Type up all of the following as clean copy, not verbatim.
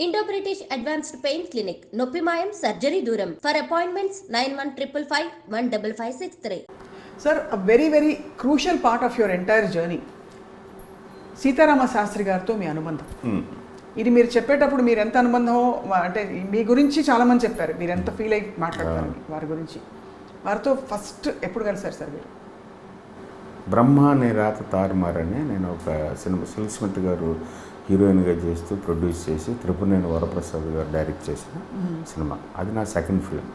Indo British advanced pain clinic నొప్పిమాయం surgery దూరం for appointments 9155515563. Sir very crucial part of your entire journey Sitarama Sastri గారితో మీ అనుబంధం. ఇది మీరు చెప్పేటప్పుడు మీరు ఎంత అనుబంధమో అంటే మీ గురించి చాలామంది చెప్పారు, మీరు ఎంత ఫీల్ అయ్యి మాట్లాడతారు వారి గురించి. వారితో ఫస్ట్ ఎప్పుడు కలిసారు సార్ మీరు? బ్రహ్మ అనే రాత తారుమారని నేను ఒక సినిమా సుల్స్మిత్ గారు హీరోయిన్గా చేస్తూ ప్రొడ్యూస్ చేసి త్రిపురనేని వరప్రసాద్ గారు డైరెక్ట్ చేసిన సినిమా. అది నా సెకండ్ ఫిల్మ్.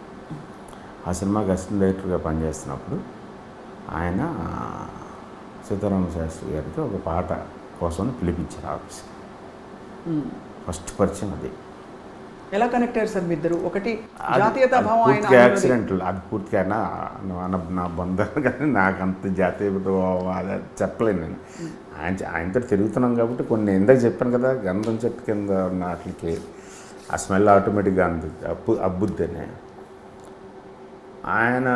ఆ సినిమాకి అసిస్టెంట్ డైరెక్టర్గా పనిచేస్తున్నప్పుడు ఆయన సీతారామ శాస్త్రి గారికి ఒక పాట కోసం పిలిపించారు ఆఫీస్కి. ఫస్ట్ పరిచయం అది. ఎలా కనెక్ట్ అయ్యారు సార్ మీ ఇద్దరు? ఒకటి జాతీయత భావం, పూర్తిగా యాక్సిడెంట్లు, అది పూర్తిగా నా బంధాలు కానీ నాకు అంత జాతీయత అదే చెప్పలేను నేను. ఆయనతో తిరుగుతున్నాం కాబట్టి కొన్ని ఇందాక చెప్పాను కదా, గంధం చెట్టు కింద ఉన్న వాటికి ఆ స్మెల్ ఆటోమేటిక్గా అబ్బుద్దనే. ఆయన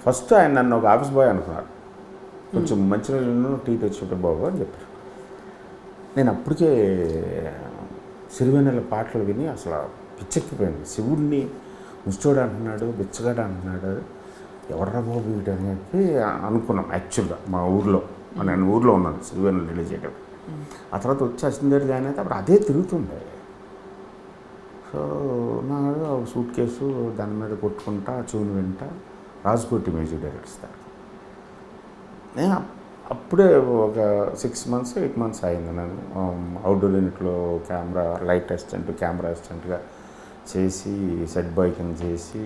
ఫస్ట్ ఆయన నన్ను ఒక ఆఫీస్ బాయ్ అనుకున్నారు. కొంచెం మంచి రోజులను టీ తెచ్చుకుంటే బాబు అని చెప్పారు. నేను అప్పటికే సిరివెన్నెల పాటలు విని అసలు పిచ్చెక్కిపోయింది. శివుడిని ముష్టోడు అంటున్నాడు, బిచ్చగాడు అంటున్నాడు, ఎవడ్రా బాబు వీడు అని చెప్పి అనుకున్నాం. యాక్చువల్గా మా ఊర్లో, నేను ఊర్లో ఉన్నాను సిరివెన్నెల రిలీజ్ అయ్యేటప్పుడు. ఆ తర్వాత వచ్చి అసిస్టెంట్ జాయిన్ అయితే అప్పుడు అదే తిరుగుతుండే. సో నా సూట్ కేసు దాని మీద కొట్టుకుంటా చూని వింటా రాజకోటి మ్యూజిక్ డైరెక్టర్ ఇస్తారు. నేను అప్పుడే ఒక 6 months 8 months అయింది. నేను అవుట్డోర్ యూనిట్లో కెమెరా లైట్ అసిస్టెంట్, కెమెరా అసిస్టెంట్గా చేసి, సెట్ బాయ్ కింద చేసి,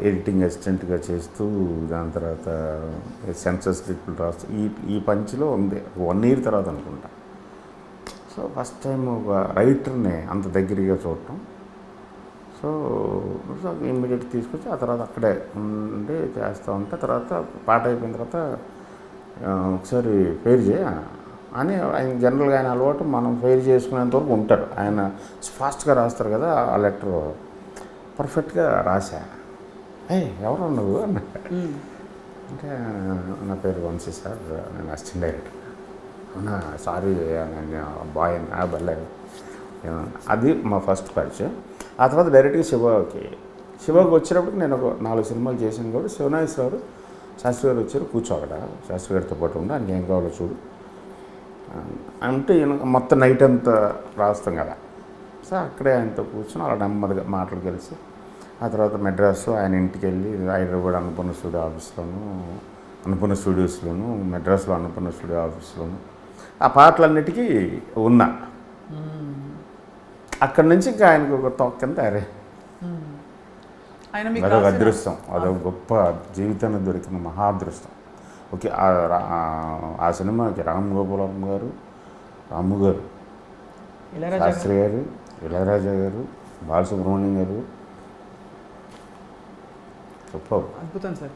ఎడిటింగ్ అసిస్టెంట్గా చేస్తూ, దాని తర్వాత సెన్సర్ స్క్రిప్ట్లు రాస్తూ ఈ పంచ్లో ఉంది. 1 year తర్వాత అనుకుంటా. సో ఫస్ట్ టైం ఒక రైటర్ని అంత దగ్గరగా చూడటం. సో ఇమ్మీడియట్ తీసుకొచ్చి ఆ తర్వాత అక్కడే ఉండి చేస్తూ ఉంటే, తర్వాత పాట అయిపోయిన తర్వాత ఒకసారి ఫెయిర్ చేయ అని ఆయన జనరల్గా ఆయన అలవాటు మనం ఫెయిర్ చేసుకునేంత వరకు ఉంటారు. ఆయన ఫాస్ట్గా రాస్తారు కదా ఆ లెటర్, పర్ఫెక్ట్గా రాశా. ఎవరు నువ్వు అన్న అంటే, నా పేరు వంశీ సార్, నేను అసిస్టెంట్ డైరెక్టర్. అవునా, సారీ బాయ్ అని బల్లేదు. అది మా ఫస్ట్ పరిచయం. ఆ తర్వాత డైరెక్ట్గా శివకి వచ్చినప్పుడు నేను ఒక 4 సినిమాలు చేశాను కాబట్టి శివనాగేశ్వరరావు శాస్త్రి గారు వచ్చారు. కూర్చో అక్కడ శాస్త్రి గారితో పాటు ఉండి ఆయనకి ఏం కావాలో చూడు అంటే, మొత్తం నైట్ అంతా రాస్తాం కదా. సో అక్కడే ఆయనతో కూర్చొని అలా నెమ్మదిగా మాటలు కలిసి, ఆ తర్వాత మెడ్రాసు ఆయన ఇంటికి వెళ్ళి హైదరాబాద్ అన్నపూర్ణ స్టూడియో ఆఫీస్లోను, అన్నపూర్ణ స్టూడియోస్లోను, మెడ్రాస్లో అన్నపూర్ణ స్టూడియో ఆఫీస్లోను ఆ పాటలన్నిటికీ ఉన్నా. అక్కడి నుంచి ఇంకా ఆయనకు ఒక తొక్కంత అరే అదొక అదృష్టం, అదొక గొప్ప జీవితాన్ని దొరికిన మహా అదృష్టం. ఓకే, ఆ సినిమాకి రామ్ గోపాలం గారు, రాము గారు, శాస్త్రి గారు, ఇళయరాజా గారు, బాలసుబ్రహ్మణ్యం గారు, గొప్ప అద్భుతం సార్.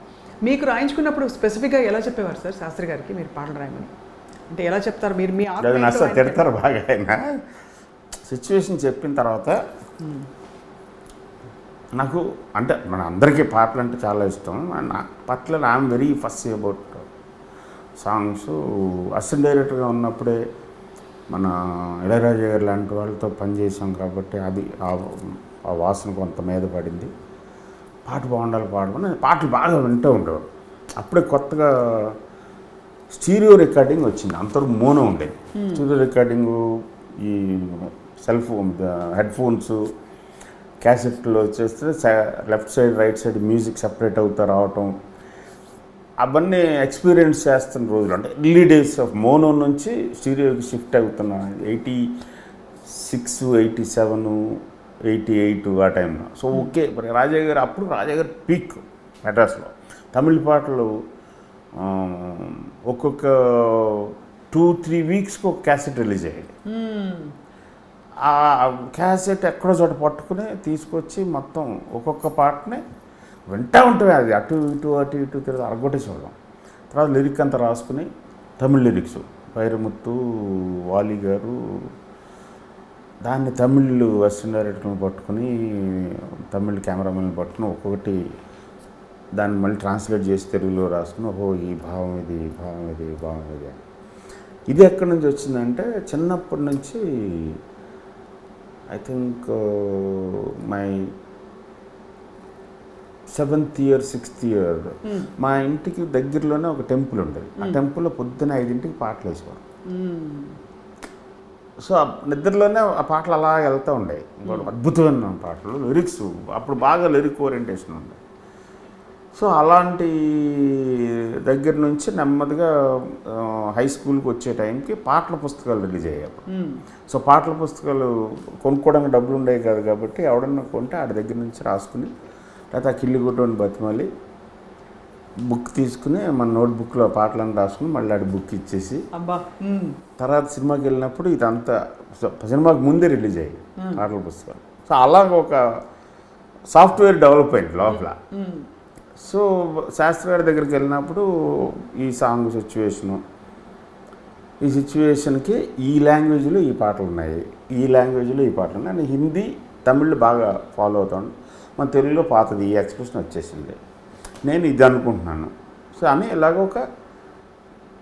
మీకు రాయించుకున్నప్పుడు స్పెసిఫిక్గా ఎలా చెప్పేవారు సార్ శాస్త్రి గారికి మీరు పాటలు రాయమని? అంటే ఎలా చెప్తారు మీరు? మీ తిడతారు బాగా. ఆయన సిచ్యువేషన్ చెప్పిన తర్వాత నాకు అంటే మన అందరికీ పాటలు అంటే చాలా ఇష్టం. నా పట్ల I'm very first about songs. Assistant డైరెక్టర్గా ఉన్నప్పుడే మన ఇళయరాజా గారు లాంటి వాళ్ళతో పనిచేసాం కాబట్టి అది ఆ వాసన కొంత మీద పడింది. పాట బాగుండాలి, పాడమని పాటలు బాగా వింటూ ఉండేవాడు. అప్పుడే కొత్తగా స్టీరియో రికార్డింగ్ వచ్చింది, అంతవరకు మోనో ఉండేది. స్టీరియో రికార్డింగు, ఈ సెల్ ఫోన్ హెడ్ ఫోన్స్ క్యాసెట్లో వచ్చేస్తే left side right side music separate అవుతూ రావటం, అవన్నీ ఎక్స్పీరియన్స్ చేస్తున్న రోజులు. అంటే ఎర్లీ డేస్ ఆఫ్ మోనో నుంచి స్టీరియోకి షిఫ్ట్ అవుతున్నా 86, 87, 88 ఆ టైంలో. సో ఓకే, రాజా గారు అప్పుడు రాజా గారు పీక్ మెడ్రాస్లో. తమిళ పాటలు ఒక్కొక్క 2-3 weeksకి ఒక క్యాసెట్ రిలీజ్ అయ్యేది. ఆ క్యాసెట్ ఎక్కడో చోట పట్టుకుని తీసుకొచ్చి మొత్తం ఒక్కొక్క పాటని వింటూ ఉంటుంది. అది అటు ఇటు తిరిగి అరగొట్టేసి చూడడం. తర్వాత లిరిక్ అంతా రాసుకుని తమిళ లిరిక్స్ వైరముత్తు, వాలి గారు, దాన్ని తమిళ్ వెస్టర్న్ డైరెక్టర్ని పట్టుకుని, తమిళ్ కెమెరామెన్ని పట్టుకుని ఒక్కొక్కటి దాన్ని మళ్ళీ ట్రాన్స్లేట్ చేసి తెలుగులో రాసుకుని, ఓహో ఈ భావం ఇది, ఈ భావం ఇది, ఈ భావం ఇది. ఇది ఎక్కడి నుంచి వచ్చిందంటే చిన్నప్పటి నుంచి I think my 7th year 6th year మా ఇంటికి దగ్గరలోనే ఒక టెంపుల్ ఉండేది. ఆ టెంపుల్లో పొద్దున 5ంటికి పాటలు వేసేవారు. సో ఆ నిద్రలోనే ఆ పాటలు అలా వెళ్తూ ఉండేవి. అద్భుతమైన పాటలు, లిరిక్స్ అప్పుడు బాగా లిరిక్ ఓరియంటేషన్ ఉంది. సో అలాంటి దగ్గర నుంచి నెమ్మదిగా హై స్కూల్కి వచ్చే టైంకి పాటల పుస్తకాలు రిలీజ్ అయ్యాయి. సో పాటల పుస్తకాలు కొనుక్కోవడానికి డబ్బులు ఉండేవి కాదు కాబట్టి ఎవడన్నా కొంటే ఆడి దగ్గర నుంచి రాసుకుని లేకపోతే ఆ కిల్లిగుడ్డని బతిమాలి బుక్ తీసుకుని మన నోట్బుక్లో పాటలను రాసుకుని మళ్ళీ ఆడి బుక్ ఇచ్చేసి తర్వాత సినిమాకి వెళ్ళినప్పుడు ఇదంతా సినిమాకి ముందే రిలీజ్ అయ్యాయి పాటల పుస్తకాలు. సో అలాగ ఒక సాఫ్ట్వేర్ డెవలప్ అయింది లోపల. సో శాస్త్రి గారి దగ్గరికి వెళ్ళినప్పుడు ఈ సాంగ్ సిచ్యువేషను, ఈ సిచ్యువేషన్కి ఈ లాంగ్వేజ్లో ఈ పాటలు ఉన్నాయి, ఈ లాంగ్వేజ్లో ఈ పాటలు ఉన్నాయి. నేను హిందీ తమిళ్ బాగా ఫాలో అవుతాను. మన తెలుగులో పాతది ఈ ఎక్స్ప్రెషన్ వచ్చేసింది, నేను ఇది అనుకుంటున్నాను. సో అని ఇలాగ ఒక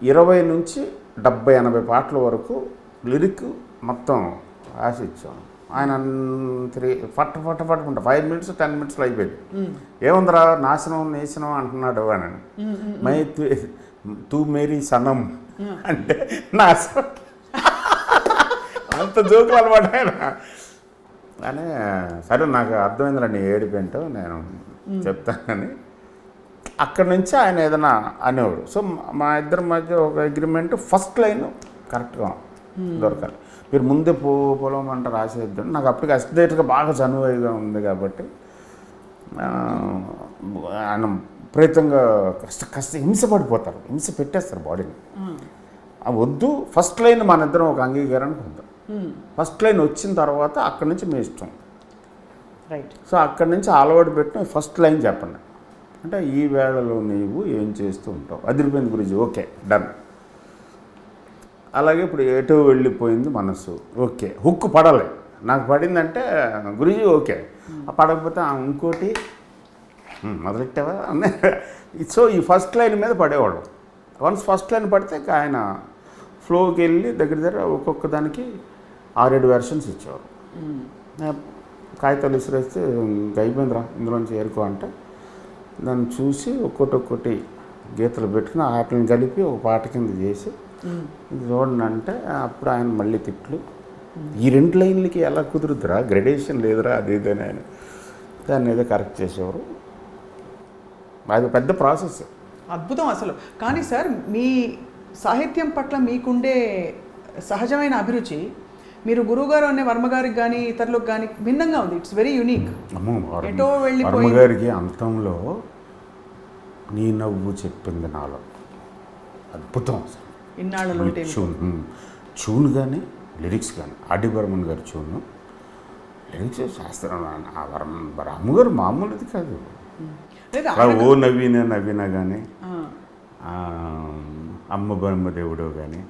20 నుంచి 70-80 పాటల వరకు లిరిక్ మొత్తం రాసిచ్చాను. ఆయన ఫట్ 5 minutes 10 minutesలో అయిపోయింది. ఏముందిరా నాశనం నేసనం అంటున్నాడు అని. మై తూ మేరీ సనం అంటే నాశనం అంత జోకులు అనమాట ఆయన. కానీ సరే నాకు అర్థమైందిరా నీ ఏడిపోయింటో నేను చెప్తానని అక్కడి నుంచి ఆయన ఏదైనా అనేవాడు. సో మా ఇద్దరి మధ్య ఒక అగ్రిమెంట్, ఫస్ట్ లైన్ కరెక్ట్గా దొరకాలి. మీరు ముందే పొలమంట రాసేద్దాం. నాకు అప్పటికి అస్టేట్గా బాగా చనువుగా ఉంది కాబట్టి ఆయన విపరీతంగా కష్ట హింస పడిపోతారు, హింస పెట్టేస్తారు బాడీని. వద్దు, ఫస్ట్ లైన్ మన ఇద్దరం ఒక అంగీకారానికి ఉందాం. ఫస్ట్ లైన్ వచ్చిన తర్వాత అక్కడి నుంచి మీ ఇష్టం. రైట్. సో అక్కడి నుంచి అలవాటు పెట్టిన ఫస్ట్ లైన్ చెప్పండి అంటే ఈ వేళలో నీవు ఏం చేస్తూ ఉంటావు, అదిరిపోయింది గురించి, ఓకే డన్. అలాగే ఇప్పుడు ఎటో వెళ్ళిపోయింది మనసు, ఓకే హుక్కు పడాలి. నాకు పడిందంటే గురించి ఓకే, పడకపోతే ఇంకోటి మొదలెట్టావా అన్న. సో ఈ ఫస్ట్ లైన్ మీద పడేవాడు. వన్స్ ఫస్ట్ లైన్ పడితే ఆయన ఫ్లోకి వెళ్ళి దగ్గర ఒక్కొక్క దానికి 6-7 వెర్షన్స్ ఇచ్చేవారు. కాగితాలు విసిరేస్తే ఇంక అయిపోయిందిరా ఇందులోంచి ఏరుకో అంటే దాన్ని చూసి ఒక్కొక్కటి గీతలు పెట్టుకుని వాటిని కలిపి ఒక పాట కింద చేసి ఇది చూడండి అంటే అప్పుడు ఆయన మళ్ళీ తిట్లు, ఈ 2 లైన్లకి ఎలా కుదురుతురా, గ్రెడేషన్ లేదురా అది ఇదని ఆయన దాన్ని ఏదో కరెక్ట్ చేసేవారు. అది పెద్ద ప్రాసెస్. అద్భుతం అసలు. కానీ సార్ మీ సాహిత్యం పట్ల మీకుండే సహజమైన అభిరుచి మీరు గురువుగారు అనే వర్మగారికి కానీ ఇతరులకు కానీ భిన్నంగా ఉంది. It's very unique. ఎటో వెళ్ళిపోయి గారికి అంతంలో నీ నవ్వు చెప్పింది నాలో అద్భుతం అసలు. ఇన్నాళ్ళలో చూన్ కానీ లిరిక్స్ కానీ ఆర్డి బర్మన్ గారి చూను లిరిక్స్ శాస్త్రం. రాముగారు మామూలుది కాదు. ఓ నవీన కానీ అమ్మ బ్రహ్మదేవుడు కానీ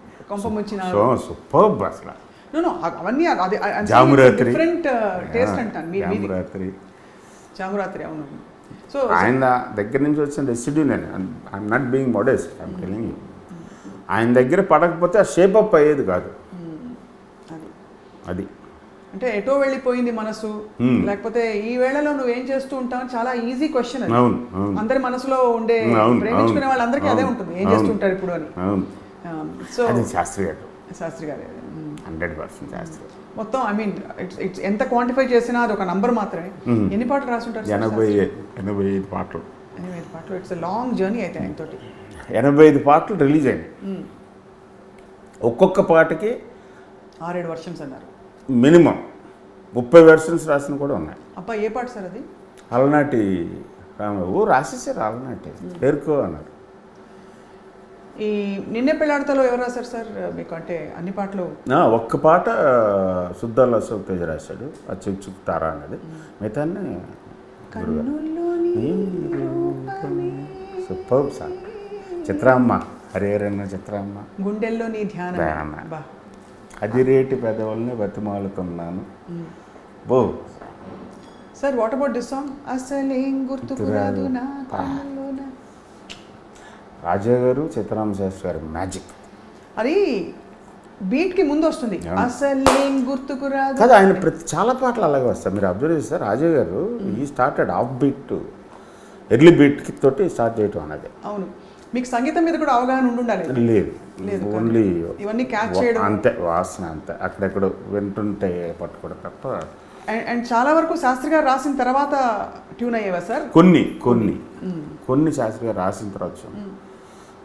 సూపర్ అసలు. అవన్నీ జామురాత్రి డిఫరెంట్ టేస్ట్ అంటాను. జామురాత్రి అవును. సో ఆయన దగ్గర నుంచి వచ్చిన రెసిడ్యూ నేను I'm not being modest, I'm telling you. ఆయన దగ్గర పడకపోతే ఆ షేప్ అప్ అయ్యేది కాదు. అది అంటే ఎటో వెళ్ళిపోయింది మనసు, లేకపోతే ఈ వేళలో నువ్వేం చేస్తూ ఉంటావు చాలా ఈజీ క్వశ్చన్. అందరి మనసులో ఉండే ప్రేమించుకునే వాళ్ళందరికీ అదే ఉంటుంది, ఏం చేస్తుంటారు ఇప్పుడు అని. సో శాస్త్రి గారు 100% శాస్త్రి మొత్తం ఐ మీన్ ఇట్స్ ఎంత క్వాంటిఫై చేసినా అది ఒక నంబర్ మాత్రమే. ఎన్ని పాటలు రాసుంటారు? 85 పాటలు. 85 పాటలు. ఇట్స్ లాంగ్ జర్నీ అయితే ఆయనతోటి. 85 పాటలు రిలీజ్ అయింది. ఒక్కొక్క పాటకి 6-7 వర్షన్స్ అన్నారు. మినిమం 30 వెర్షన్స్ రాసిన కూడా ఉన్నాయి. అబ్బా, ఏ పాట సార్ అది? అలనాటి రామబాబు రాసేసారు. అలనాటి పేరుకో అన్నారు. ఈ నిన్నే పెళ్ళాడతలో ఎవరు రాశారు సార్ మీకు? అంటే అన్ని పాటలు ఒక్క పాట సుద్దాల అశోక్ తేజ రాశాడు, ఆ చెక్చుక్ తారా అన్నది. మిగతా సూపర్ సాంగ్. చిత్రామ్మ హరిహరన్న చిత్రామ్మ, గుండెల్లో నీ ధ్యానం, అది రేటి పెదవుల్ని బతిమాలుతున్నాను. బో sir, what about this song? అసలేం గుర్తుకురాదు నా కళ్ళలోన. రాజా గారు, చిత్రామ శాస్త్రి గారు మ్యాజిక్. అది బీట్కి ముందు వస్తుంది అసలేం గుర్తుకు రాదు. కదా ఆయన ప్రతి చాలా పాటలు అలాగే వస్తాయి. మీరు అబ్జర్వ్ చేస్తారు రాజీవ్ గారు ఈ స్టార్టెడ్ ఆఫ్ బీట్ ఎర్లీ బీట్కి తోటి స్టార్ట్ చేయటం అనేది. అవును, మీకు సంగీతం మీద కూడా అవగాహన ఉండాలి. లేదు ఓన్లీ ఇవన్నీ క్యాచ్ చేయడం అంతే, వాసన అంతే, అక్కడెక్కడ వింటుంటే పట్టుకోవడం తప్ప. అండ్ చాలా వరకు శాస్త్రి గారు రాసిన తర్వాత ట్యూన్ అయ్యేవా సార్? కొన్ని శాస్త్రి గారు రాసిన తర్వాత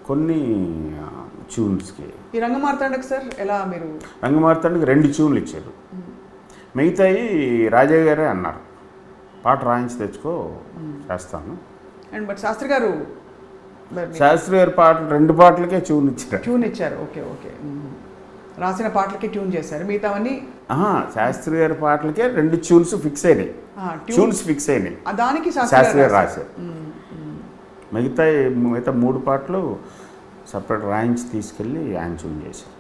కొన్ని ట్యూన్స్కి. ఈ రంగమార్తాండకు సార్ ఎలా మీరు? రంగమార్తాండకి 2 ట్యూన్లు ఇచ్చారు, మిగతాయి రాజయ్య గారే అన్నారు పాట రాయించి తెచ్చుకో చేస్తాను. అండ్ బట్ శాస్త్రి గారు పాటలు 2 పాటలకే ట్యూన్ ఇచ్చారు. ఓకే రాసిన పాటలకి ట్యూన్ చేశారు, మిగతావన్నీ శాస్త్రి గారి పాటలకే 2 ట్యూన్స్ ఫిక్స్ అయినాయి. దానికి శాస్త్రి గారు రాశారు. మిగతా 3 పాటలు సపరేట్ రాయించి తీసుకెళ్ళి ఆయన ట్యూన్ చేశారు.